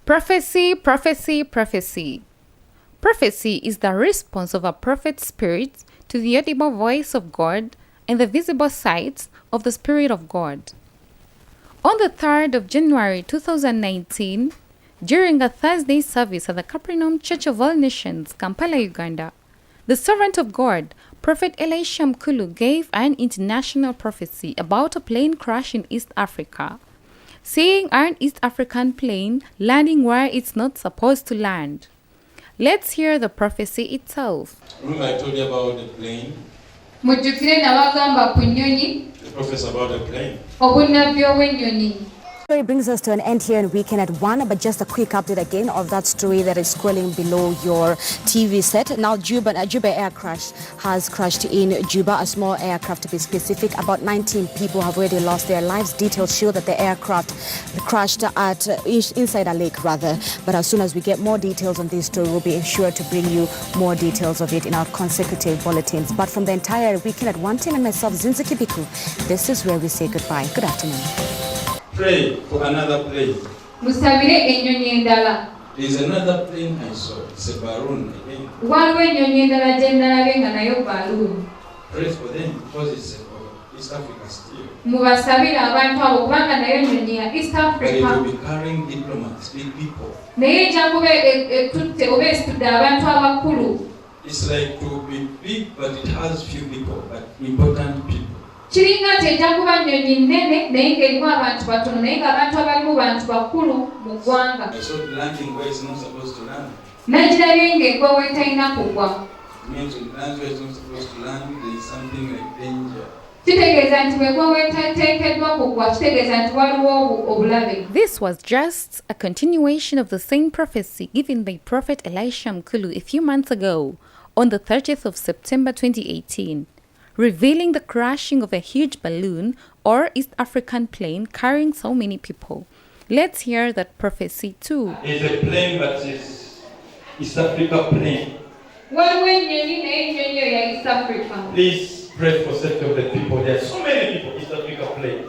Prophecy, prophecy, prophecy. Prophecy is the response of a prophet's spirit to the audible voice of God and the visible sight of the Spirit of God. On the 3rd of January 2019, during a Thursday service at the Capernaum Church of All Nations, Kampala, Uganda, the servant of God, Prophet Elisha Mkulu, gave an international prophecy about a plane crash in East Africa, seeing an East African plane landing where it's not supposed to land. Let's hear the prophecy itself. Remember I told you about the plane? The prophecy about the plane. Story brings us to an end here in Weekend at 1, but just a quick update again of that story that is scrolling below your TV set. Now, Juba air crash has crashed in Juba, a small aircraft to be specific. About 19 people have already lost their lives. Details show that the aircraft crashed at inside a lake, rather. But as soon as we get more details on this story, we'll be sure to bring you more details of it in our consecutive bulletins. But from the entire Weekend at 1 team and myself, Zinzaki Biku, this is where we say goodbye. Good afternoon. Pray for another plane. There's another plane I saw. It's a balloon again. Pray for them because it's East Africa still. But it will be carrying diplomats, big people. It's like to be big, but it has few people, but important people. I saw the landing where it's not supposed to land. It means when it lands where it's not supposed to land, there is something like danger. This was just a continuation of the same prophecy given by Prophet Elisha Mkulu a few months ago on the 30th of September 2018. Revealing the crashing of a huge balloon or East African plane carrying so many people. Let's hear that prophecy too. It's a plane, but it's East Africa plane. Please pray for safety of the people. There are so many people East Africa plane.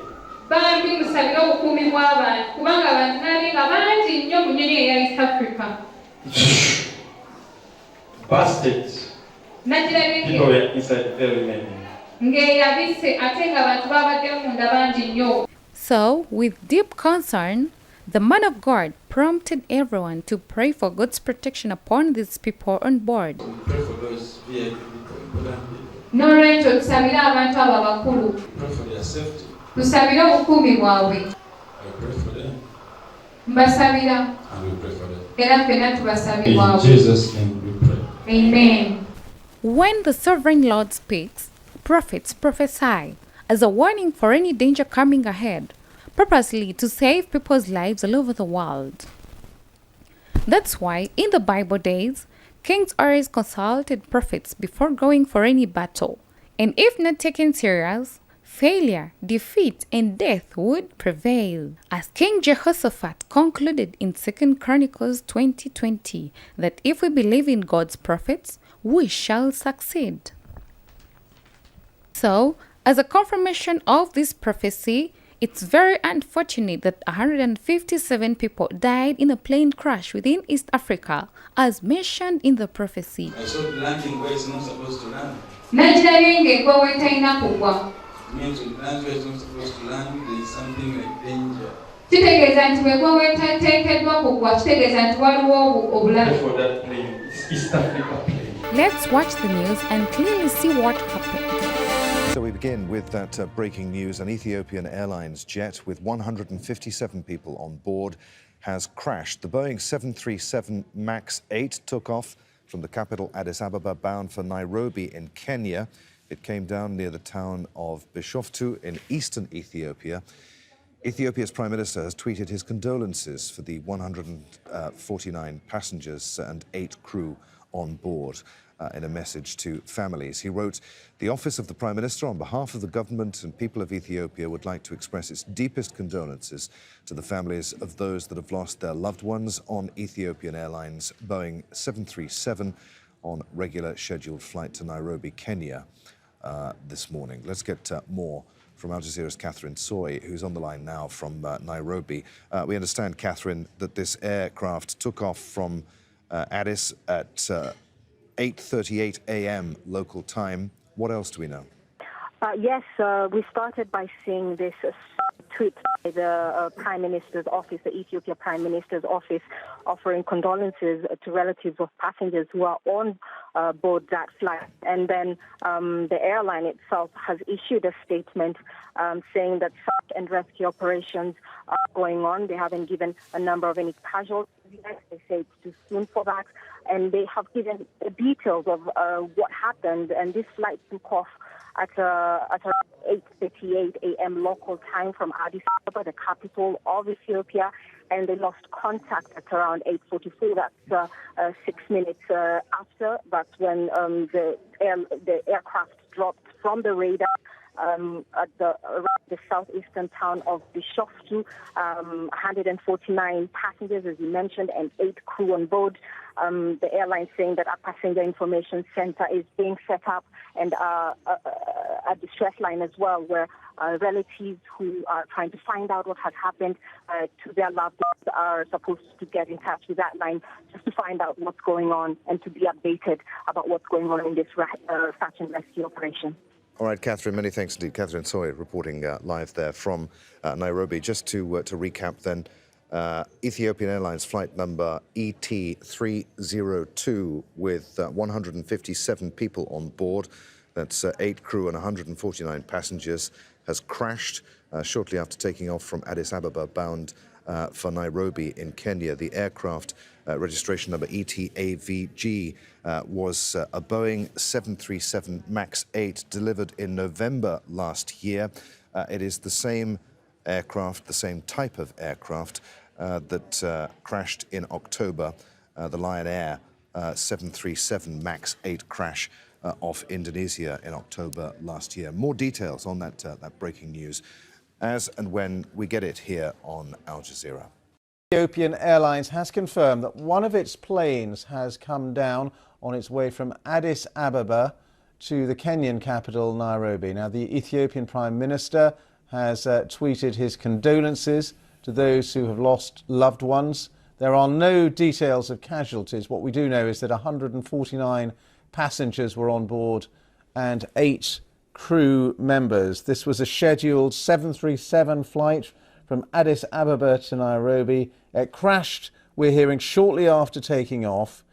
Bastards. People were inside very many. So, with deep concern, the man of God prompted everyone to pray for God's protection upon these people on board. We pray for those VIP people, important people. Pray for their safety. I pray for them. And we pray for them. In Jesus' name we pray. Amen. When the Sovereign Lord speaks, prophets prophesy as a warning for any danger coming ahead, purposely to save people's lives all over the world. That's why in the Bible days, kings always consulted prophets before going for any battle, and if not taken serious, failure, defeat, and death would prevail. As King Jehoshaphat concluded in 2 Chronicles 20:20 that if we believe in God's prophets, we shall succeed. So, as a confirmation of this prophecy, it's very unfortunate that 157 people died in a plane crash within East Africa, as mentioned in the prophecy. I saw the landing where it's not supposed to land. It means when it lands where it's not supposed to land, there is something like danger. Pray for that plane. It's East Africa plane. Let's watch the news and clearly see what happened. So we begin with that breaking news. An Ethiopian Airlines jet with 157 people on board has crashed. The Boeing 737 MAX 8 took off from the capital Addis Ababa bound for Nairobi in Kenya. It came down near the town of Bishoftu in eastern Ethiopia. Ethiopia's Prime Minister has tweeted his condolences for the 149 passengers and 8 crew on board. In a message to families, he wrote, "The Office of the Prime Minister, on behalf of the government and people of Ethiopia, would like to express its deepest condolences to the families of those that have lost their loved ones on Ethiopian Airlines Boeing 737 on regular scheduled flight to Nairobi, Kenya this morning." Let's get more from Al Jazeera's Catherine Soy, who's on the line now from Nairobi. We understand, Catherine, that this aircraft took off from Addis at 8:38 a.m. local time. What else do we know? Yes, we started by seeing this tweet by the Prime Minister's office, the Ethiopia Prime Minister's office, offering condolences to relatives of passengers who are on board that flight. And then the airline itself has issued a statement saying that search and rescue operations are going on. They haven't given a number of any casualties yet. They say it's too soon for that. And they have given the details of what happened. And this flight took off at around 8:38 a.m. local time from Addis Ababa, the capital of Ethiopia, and they lost contact at around 8:44. That's 6 minutes after. That's when the aircraft dropped from the radar at around the southeastern town of Bishoftu. 149 passengers, as you mentioned, and 8 crew on board. The airline saying that a passenger information center is being set up, and a distress line as well, where relatives who are trying to find out what has happened to their loved ones are supposed to get in touch with that line just to find out what's going on and to be updated about what's going on in this search and rescue operation. All right, Catherine, many thanks indeed. Catherine Soy reporting live there from Nairobi. Just to recap then, Ethiopian Airlines flight number ET302 with 157 people on board, that's 8 crew and 149 passengers, has crashed shortly after taking off from Addis Ababa bound for Nairobi in Kenya. The aircraft registration number ETAVG was a Boeing 737 MAX 8 delivered in November last year. It is the same aircraft, the same type of aircraft that crashed in October, the Lion Air 737 MAX 8 crash off Indonesia in October last year. More details on that breaking news as and when we get it here on Al Jazeera. Ethiopian Airlines has confirmed that one of its planes has come down on its way from Addis Ababa to the Kenyan capital, Nairobi. Now, the Ethiopian Prime Minister has tweeted his condolences to those who have lost loved ones. There are no details of casualties. What we do know is that 149 passengers were on board and 8 crew members. This was a scheduled 737 flight from Addis Ababa to Nairobi. It crashed, we're hearing, shortly after taking off.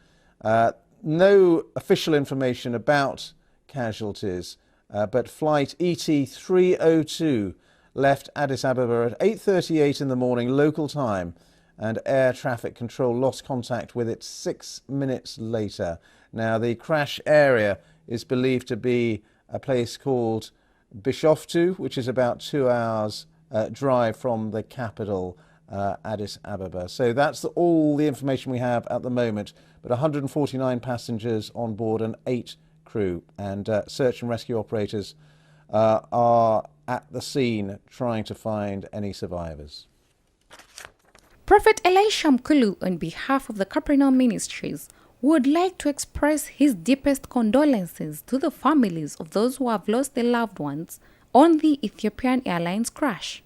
No official information about casualties, but flight ET302 left Addis Ababa at 8:38 in the morning local time, and air traffic control lost contact with it 6 minutes later. Now, the crash area is believed to be a place called Bishoftu, which is about 2 hours drive from the capital, Addis Ababa. So that's all the information we have at the moment, but 149 passengers on board and 8 crew, and search and rescue operators are at the scene trying to find any survivors. Prophet Elisha Mkulu, on behalf of the Capernaum Ministries, would like to express his deepest condolences to the families of those who have lost their loved ones on the Ethiopian Airlines crash.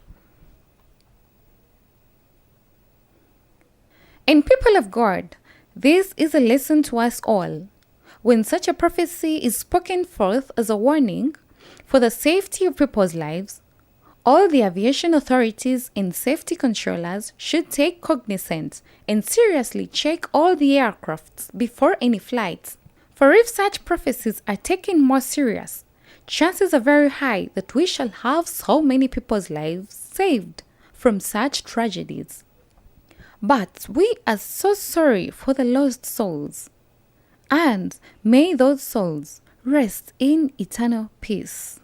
And people of God, this is a lesson to us all. When such a prophecy is spoken forth as a warning for the safety of people's lives, all the aviation authorities and safety controllers should take cognizance and seriously check all the aircrafts before any flights. For if such prophecies are taken more serious, chances are very high that we shall have so many people's lives saved from such tragedies. But we are so sorry for the lost souls, and may those souls rest in eternal peace.